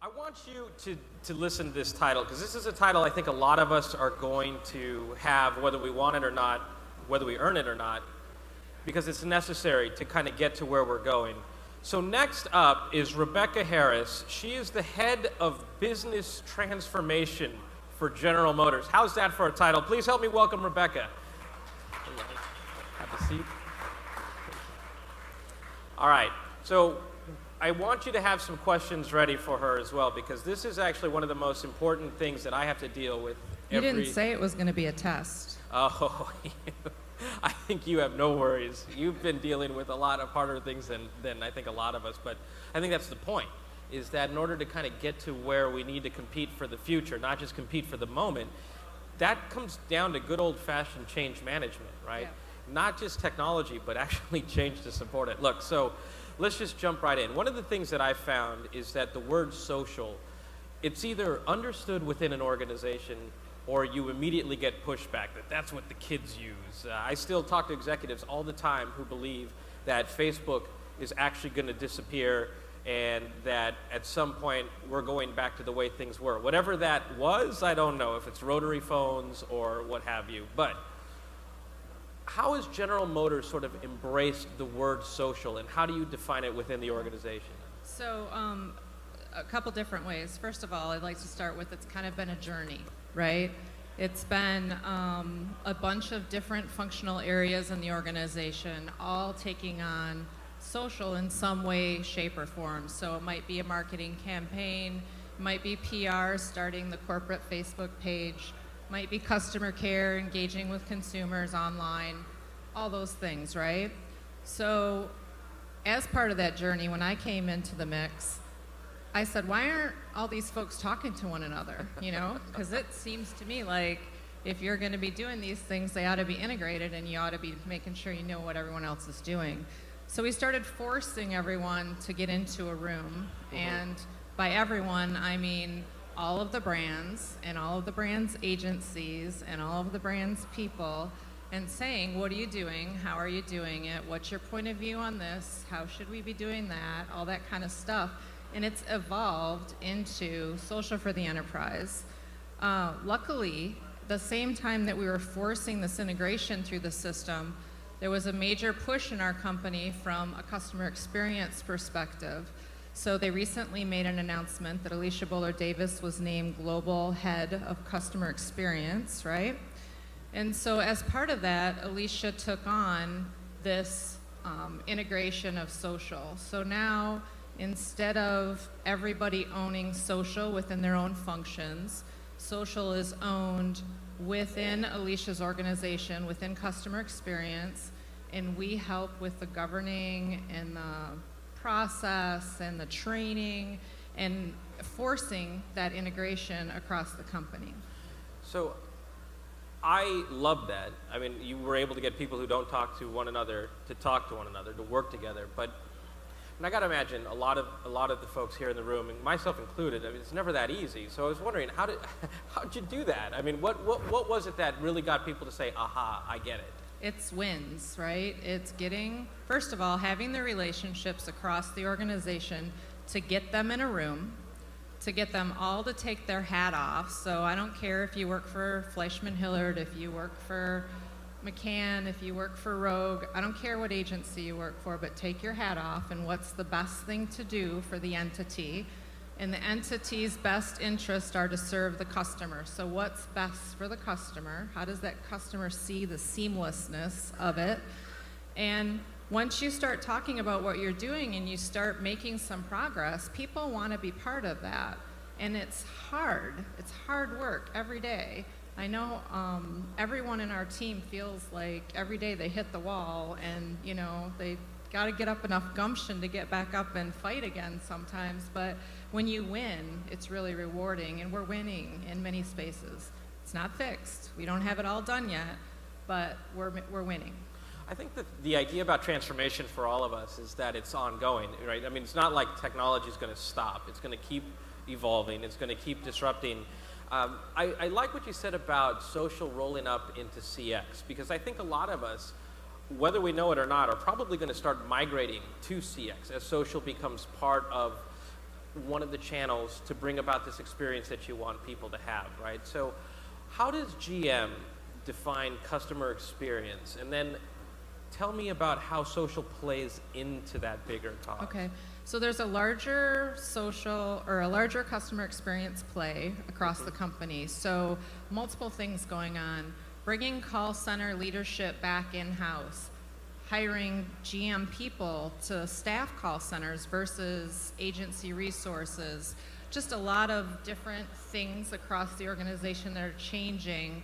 I want you to listen to this title, because this is a title I think a lot of us are going to have, whether we want it or not, whether we earn it or not, because it's necessary to kind of get to where we're going. So next up is Rebecca Harris. She is the head of business transformation for General Motors. How's that for a title? Please help me welcome Rebecca. Have a seat. All right, so I want you to have some questions ready for her as well, because this is actually one of the most important things that I have to deal with You didn't say it was going to be a test. Oh, I think you have no worries. You've been dealing with a lot of harder things than I think a lot of us, but I think that's the point, is that in order to kind of get to where we need to compete for the future, not just compete for the moment, that comes down to good old-fashioned change management, right? Yeah. Not just technology, but actually change to support it. Look, so let's just jump right in. One of the things that I've found is that the word social, it's either understood within an organization or you immediately get pushback that that's what the kids use. I still talk to executives all the time who believe that Facebook is actually going to disappear and that at some point we're going back to the way things were. Whatever that was, I don't know if it's rotary phones or what have you. But how has General Motors sort of embraced the word social, and how do you define it within the organization? So a couple different ways. First of all, I'd like to start with it's kind of been a journey, right? It's been a bunch of different functional areas in the organization, all taking on social in some way, shape, or form. So it might be a marketing campaign, it might be PR, starting the corporate Facebook page, might be customer care, engaging with consumers online, all those things, right? So as part of that journey, when I came into the mix, I said, why aren't all these folks talking to one another, you know? Because it seems to me like if you're going to be doing these things, they ought to be integrated, and you ought to be making sure you know what everyone else is doing. So we started forcing everyone to get into a room, and by everyone, I mean all of the brands and all of the brands' agencies and all of the brands' people, and saying, what are you doing? How are you doing it? What's your point of view on this? How should we be doing that? All that kind of stuff. And it's evolved into social for the enterprise. Luckily, the same time that we were forcing this integration through the system, there was a major push in our company from a customer experience perspective. So they recently made an announcement that Alicia Boler-Davis was named Global Head of Customer Experience, right? And so as part of that, Alicia took on this integration of social. So now, instead of everybody owning social within their own functions, social is owned within Alicia's organization, within customer experience, and we help with the governing and the process and the training and forcing that integration across the company. So I love that. I mean, you were able to get people who don't talk to one another to talk to one another, to work together. But and I got to imagine a lot of the folks here in the room, and myself included, I mean, it's never that easy. So I was wondering, how'd you do that? I mean, what was it that really got people to say, aha, I get it? It's wins, right? It's getting, first of all, having the relationships across the organization to get them in a room, to get them all to take their hat off. So I don't care if you work for Fleischmann Hillard, if you work for McCann, if you work for Rogue, I don't care what agency you work for, but take your hat off and what's the best thing to do for the entity. And the entity's best interests are to serve the customer. So what's best for the customer? How does that customer see the seamlessness of it? And once you start talking about what you're doing and you start making some progress, people want to be part of that. And it's hard. It's hard work every day. I know everyone in our team feels like every day they hit the wall and, you know, they got to get up enough gumption to get back up and fight again sometimes. But when you win, it's really rewarding, and we're winning in many spaces. It's not fixed. We don't have it all done yet, but we're winning. I think that the idea about transformation for all of us is that it's ongoing, right? I mean, it's not like technology is going to stop. It's going to keep evolving. It's going to keep disrupting. I like what you said about social rolling up into CX, because I think a lot of us, whether we know it or not, are probably going to start migrating to CX as social becomes part of one of the channels to bring about this experience that you want people to have, right? So how does GM define customer experience? And then tell me about how social plays into that bigger cause. Okay, so there's a larger social or a larger customer experience play across the company. So multiple things going on. Bringing call center leadership back in-house, hiring GM people to staff call centers versus agency resources. Just a lot of different things across the organization that are changing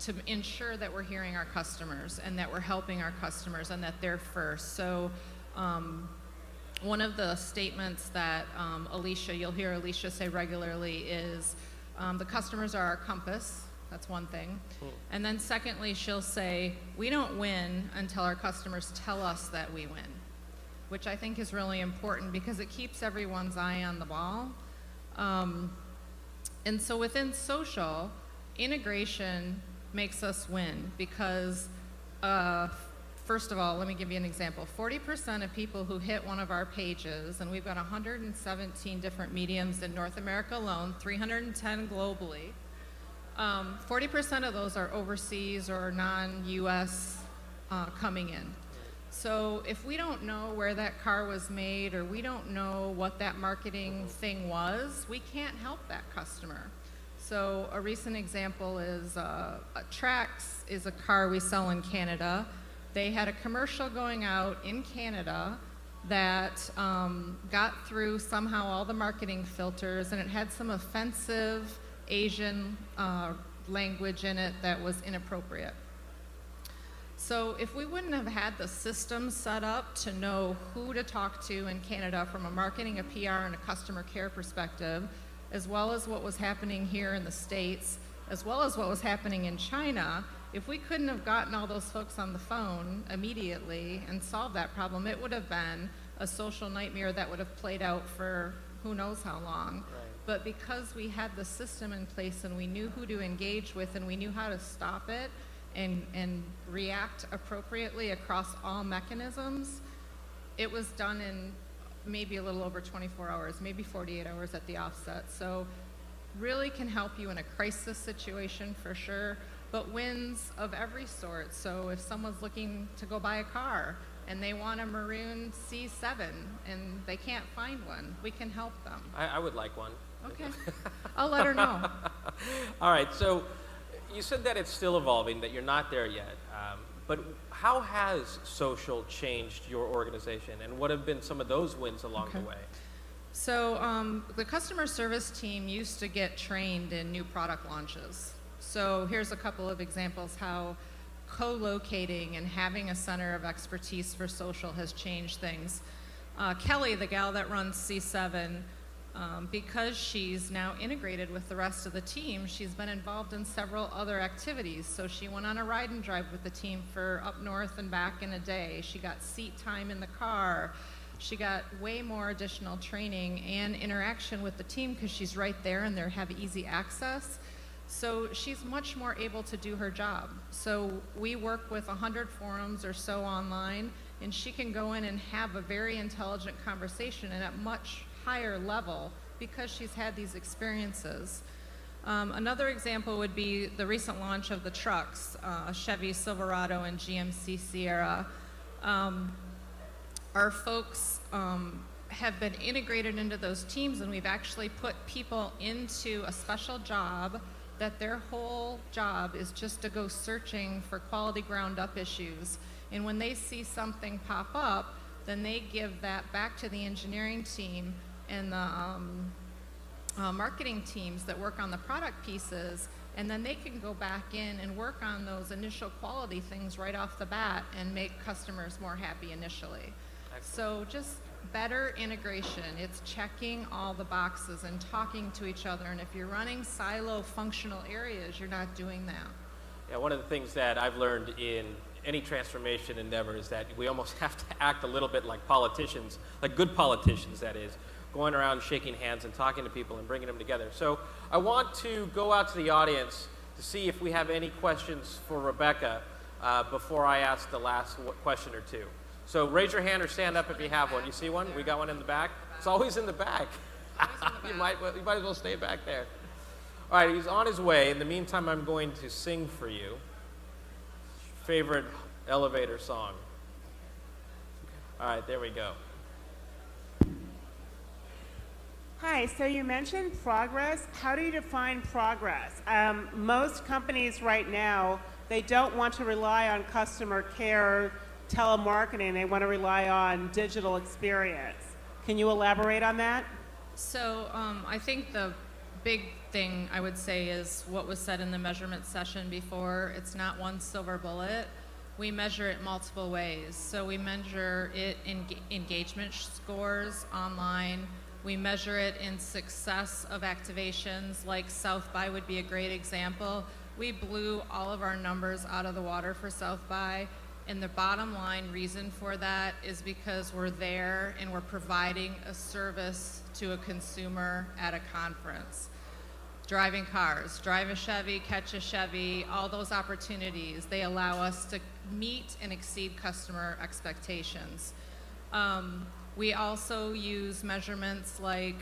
to ensure that we're hearing our customers and that we're helping our customers and that they're first. So one of the statements that Alicia, you'll hear Alicia say regularly is, the customers are our compass. That's one thing. And then secondly, she'll say, we don't win until our customers tell us that we win, which I think is really important because it keeps everyone's eye on the ball. And so within social, integration makes us win because, first of all, let me give you an example. 40% of people who hit one of our pages, and we've got 117 different mediums in North America alone, 310 globally, 40% of those are overseas or non-US coming in. So if we don't know where that car was made or we don't know what that marketing thing was, we can't help that customer. So a recent example is Trax is a car we sell in Canada. They had a commercial going out in Canada that got through somehow all the marketing filters, and it had some offensive Asian language in it that was inappropriate. So if we wouldn't have had the system set up to know who to talk to in Canada from a marketing, a PR, and a customer care perspective, as well as what was happening here in the States, as well as what was happening in China, if we couldn't have gotten all those folks on the phone immediately and solved that problem, it would have been a social nightmare that would have played out for who knows how long. Right. But because we had the system in place and we knew who to engage with and we knew how to stop it and react appropriately across all mechanisms, it was done in maybe a little over 24 hours, maybe 48 hours at the offset. So really can help you in a crisis situation for sure, but wins of every sort. So if someone's looking to go buy a car and they want a maroon C7 and they can't find one, we can help them. I would like one. Okay, I'll let her know. All right, so you said that it's still evolving, that you're not there yet. But how has social changed your organization, and what have been some of those wins along the way? So the customer service team used to get trained in new product launches. So here's a couple of examples how co-locating and having a center of expertise for social has changed things. Kelly, the gal that runs C7, because she's now integrated with the rest of the team, she's been involved in several other activities. So she went on a ride and drive with the team for up north and back in a day. She got seat time in the car. She got way more additional training and interaction with the team because she's right there and they have easy access. So she's much more able to do her job. So we work with 100 forums or so online, and she can go in and have a very intelligent conversation and at much higher level because she's had these experiences. Another example would be the recent launch of the trucks, Chevy Silverado and GMC Sierra. Our folks have been integrated into those teams, and we've actually put people into a special job that their whole job is just to go searching for quality ground up issues. And when they see something pop up, then they give that back to the engineering team and the marketing teams that work on the product pieces, and then they can go back in and work on those initial quality things right off the bat and make customers more happy initially. So just better integration. It's checking all the boxes and talking to each other, and if you're running silo functional areas, you're not doing that. Yeah, one of the things that I've learned in any transformation endeavor is that we almost have to act a little bit like politicians, like good politicians, that is, going around shaking hands and talking to people and bringing them together. So I want to go out to the audience to see if we have any questions for Rebecca before I ask the last question or two. So raise your hand or stand up if you have one. You see one? We got one in the back. It's always in the back. You might as well stay back there. All right, he's on his way. In the meantime, I'm going to sing for you. Favorite elevator song. All right, there we go. Hi, so you mentioned progress. How do you define progress? Most companies right now, they don't want to rely on customer care, telemarketing. They want to rely on digital experience. Can you elaborate on that? So I think the big thing I would say is what was said in the measurement session before. It's not one silver bullet. We measure it multiple ways. So we measure it in engagement scores online. We measure it in success of activations, like South by would be a great example. We blew all of our numbers out of the water for South by, and the bottom line reason for that is because we're there and we're providing a service to a consumer at a conference. Driving cars, drive a Chevy, catch a Chevy, all those opportunities, they allow us to meet and exceed customer expectations. We also use measurements like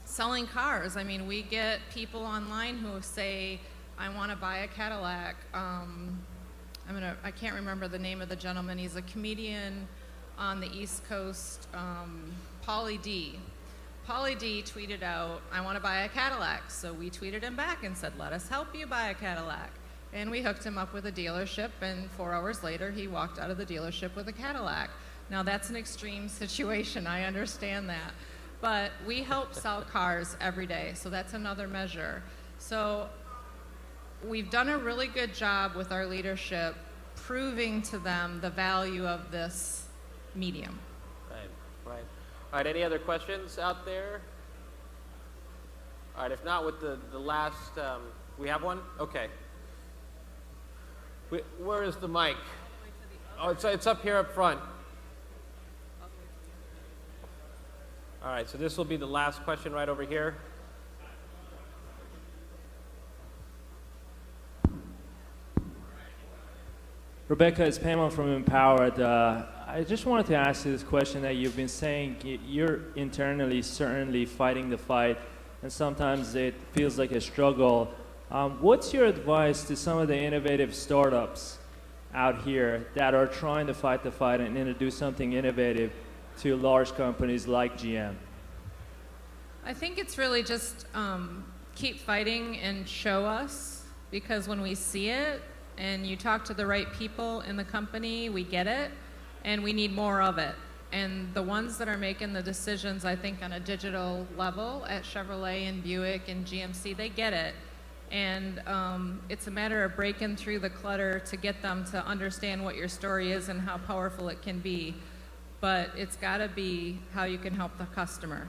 selling cars. I mean, we get people online who say, I want to buy a Cadillac. I can't remember the name of the gentleman. He's a comedian on the East Coast, Pauly D. Pauly D tweeted out, I want to buy a Cadillac. So we tweeted him back and said, let us help you buy a Cadillac. And we hooked him up with a dealership, and 4 hours later, he walked out of the dealership with a Cadillac. Now, that's an extreme situation. I understand that. But we help sell cars every day, so that's another measure. So we've done a really good job with our leadership proving to them the value of this medium. Right. All right, any other questions out there? All right, if not, with the last, we have one? Okay. Where is the mic? Oh, it's up here up front. All right, so this will be the last question right over here. Rebecca, it's Pamela from Empowered. I just wanted to ask you this question that you've been saying. You're internally certainly fighting the fight, and sometimes it feels like a struggle. What's your advice to some of the innovative startups out here that are trying to fight the fight and introduce something innovative to large companies like GM? I think it's really just keep fighting and show us, because when we see it and you talk to the right people in the company, we get it, and we need more of it. And the ones that are making the decisions, I think, on a digital level at Chevrolet and Buick and GMC, they get it. And it's a matter of breaking through the clutter to get them to understand what your story is and how powerful it can be. But it's got to be how you can help the customer.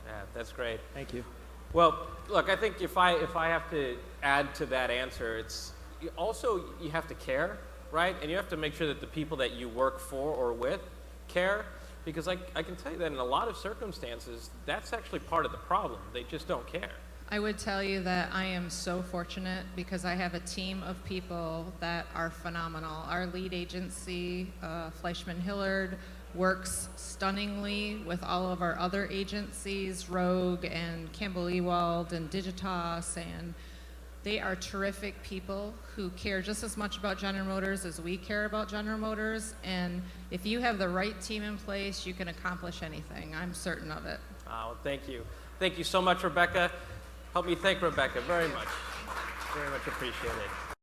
Yeah, that's great. Thank you. Well, look, I think if I have to add to that answer, it's you have to care, right? And you have to make sure that the people that you work for or with care, because I can tell you that in a lot of circumstances, that's actually part of the problem. They just don't care. I would tell you that I am so fortunate because I have a team of people that are phenomenal. Our lead agency, Fleischman Hillard, works stunningly with all of our other agencies, Rogue and Campbell Ewald and Digitas, and they are terrific people who care just as much about General Motors as we care about General Motors. And if you have the right team in place, you can accomplish anything. I'm certain of it. Well, thank you. Thank you so much, Rebecca. Help me thank Rebecca very much. Very much appreciated.